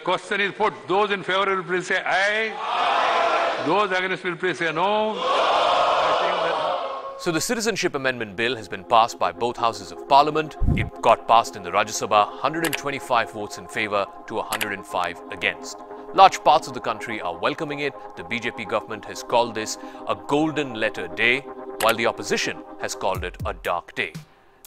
Question is put. Those in favor will please say aye. Those against will please say no. So the Citizenship Amendment Bill has been passed by both houses of Parliament. It got passed in the Rajya Sabha, 125 votes in favour to 105 against. Large parts of the country are welcoming it. The BJP government has called this a golden letter day, while the opposition has called it a dark day.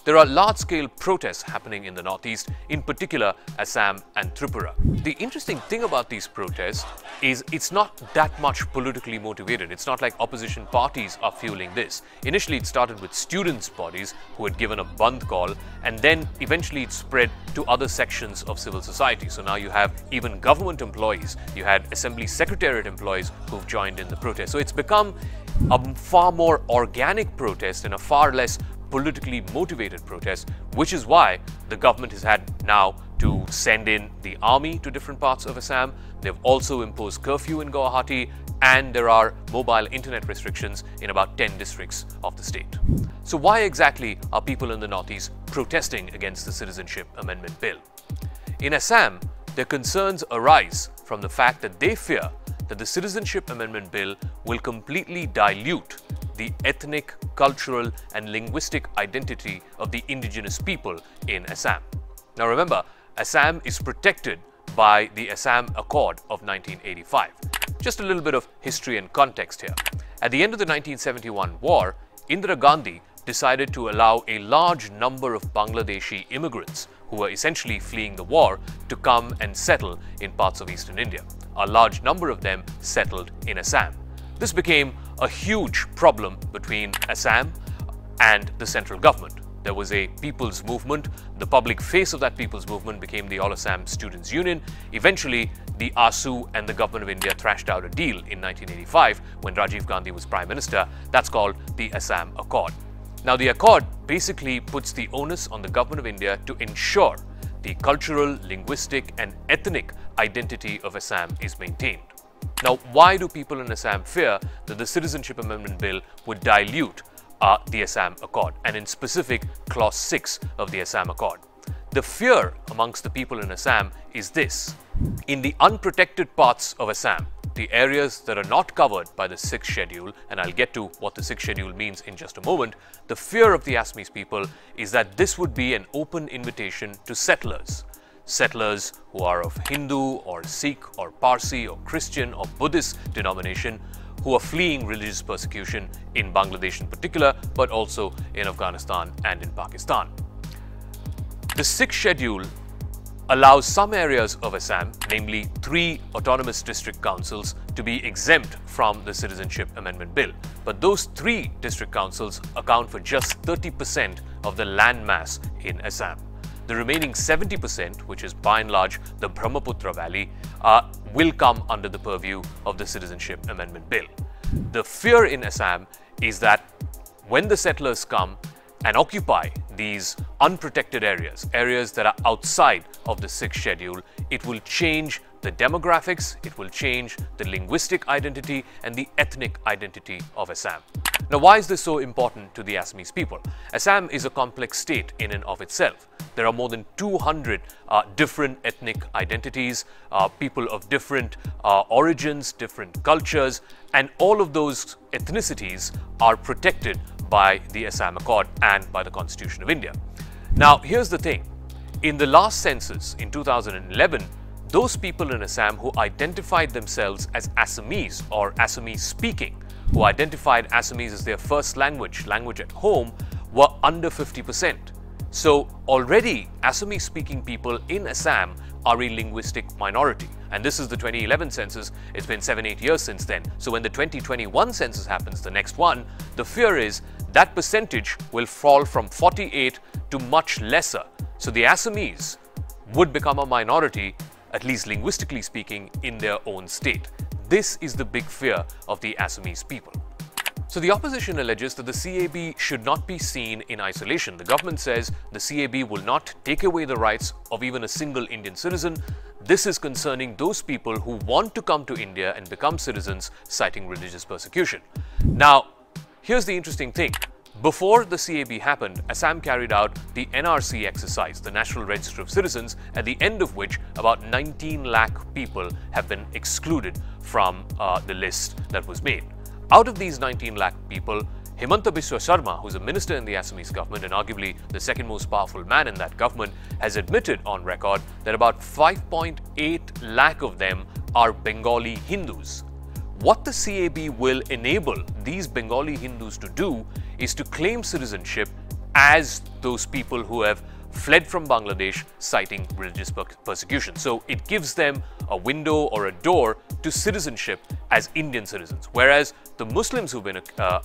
There are large-scale protests happening in the northeast, in particular Assam and Tripura. The interesting thing about these protests is it's not that much politically motivated. It's not like opposition parties are fueling this. Initially, it started with students' bodies who had given a Bandh call, and then eventually it spread to other sections of civil society. So now you have even government employees. You had Assembly Secretariat employees who've joined in the protest. So it's become a far more organic protest and a far less politically motivated protest, which is why the government has had now to send in the army to different parts of Assam. They've also imposed curfew in Guwahati, and there are mobile internet restrictions in about 10 districts of the state. So why exactly are people in the northeast protesting against the Citizenship Amendment Bill? In Assam, their concerns arise from the fact that they fear that the Citizenship Amendment Bill will completely dilute the ethnic, cultural and linguistic identity of the indigenous people in Assam. Now remember, Assam is protected by the Assam Accord of 1985. Just a little bit of history and context here. At the end of the 1971 war, Indira Gandhi decided to allow a large number of Bangladeshi immigrants who were essentially fleeing the war to come and settle in parts of eastern India. A large number of them settled in Assam. This became a huge problem between Assam and the central government. There was a people's movement. The public face of that people's movement became the All Assam Students' Union. Eventually, the ASU and the government of India thrashed out a deal in 1985 when Rajiv Gandhi was Prime Minister. That's called the Assam Accord. Now, the Accord basically puts the onus on the government of India to ensure the cultural, linguistic and ethnic identity of Assam is maintained. Now, why do people in Assam fear that the Citizenship Amendment Bill would dilute the Assam Accord, and in specific Clause 6 of the Assam Accord? The fear amongst the people in Assam is this. In the unprotected parts of Assam, the areas that are not covered by the 6th schedule, and I'll get to what the 6th schedule means in just a moment, the fear of the Assamese people is that this would be an open invitation to settlers. Settlers who are of Hindu or Sikh or Parsi or Christian or Buddhist denomination who are fleeing religious persecution in Bangladesh in particular, but also in Afghanistan and in Pakistan. The 6th schedule allows some areas of Assam, namely 3 autonomous district councils, to be exempt from the Citizenship Amendment Bill. But those 3 district councils account for just 30% of the land mass in Assam. The remaining 70%, which is by and large the Brahmaputra Valley, will come under the purview of the Citizenship Amendment Bill. The fear in Assam is that when the settlers come and occupy these unprotected areas, areas that are outside of the 6th schedule, it will change the demographics, it will change the linguistic identity and the ethnic identity of Assam. Now, why is this so important to the Assamese people? Assam is a complex state in and of itself. There are more than 200 different ethnic identities, people of different origins, different cultures, and all of those ethnicities are protected by the Assam Accord and by the Constitution of India. Now, here's the thing. In the last census in 2011, those people in Assam who identified themselves as Assamese or Assamese speaking, who identified Assamese as their first language at home, were under 50%. So already Assamese speaking people in Assam are a linguistic minority. And this is the 2011 census. It's been 7-8 years since then. So when the 2021 census happens, the next one, the fear is that percentage will fall from 48 to much lesser. So the Assamese would become a minority, at least linguistically speaking, in their own state. This is the big fear of the Assamese people. So the opposition alleges that the CAB should not be seen in isolation. The government says the CAB will not take away the rights of even a single Indian citizen. This is concerning those people who want to come to India and become citizens, citing religious persecution. Now, here's the interesting thing. Before the CAB happened, Assam carried out the NRC exercise, the National Register of Citizens, at the end of which about 19 lakh people have been excluded from the list that was made. Out of these 19 lakh people, Himanta Biswa Sarma, who's a minister in the Assamese government and arguably the second most powerful man in that government, has admitted on record that about 5.8 lakh of them are Bengali Hindus. What the CAB will enable these Bengali Hindus to do is to claim citizenship as those people who have fled from Bangladesh citing religious persecution. So it gives them a window or a door to citizenship as Indian citizens. Whereas the Muslims who've been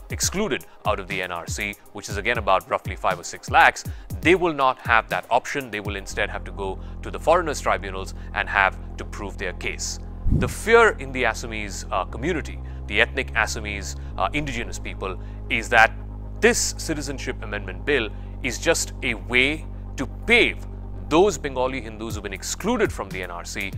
excluded out of the NRC, which is again about roughly 5 or 6 lakhs, they will not have that option. They will instead have to go to the foreigners' tribunals and have to prove their case. The fear in the Assamese community, the ethnic Assamese indigenous people, is that this Citizenship Amendment Bill is just a way to pave those Bengali Hindus who've been excluded from the NRC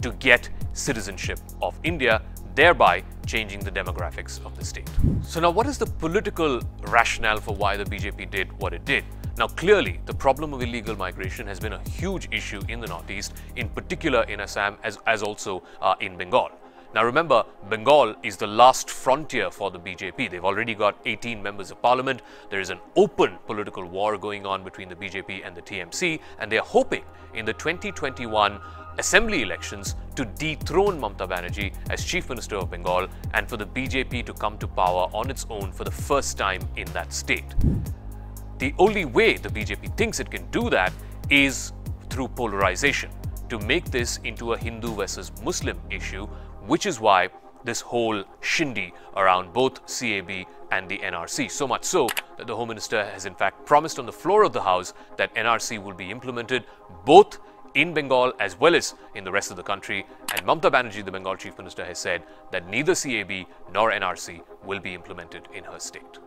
to get citizenship of India, thereby changing the demographics of the state. So now, what is the political rationale for why the BJP did what it did? Now, clearly, the problem of illegal migration has been a huge issue in the Northeast, in particular in Assam, as also in Bengal. Now, remember, Bengal is the last frontier for the BJP. They've already got 18 members of parliament. There is an open political war going on between the BJP and the TMC, and they're hoping in the 2021 assembly elections to dethrone Mamata Banerjee as Chief Minister of Bengal and for the BJP to come to power on its own for the first time in that state. The only way the BJP thinks it can do that is through polarization, to make this into a Hindu versus Muslim issue, which is why this whole shindy around both CAB and the NRC. So much so that the Home Minister has in fact promised on the floor of the House that NRC will be implemented both in Bengal as well as in the rest of the country. And Mamata Banerjee, the Bengal Chief Minister, has said that neither CAB nor NRC will be implemented in her state.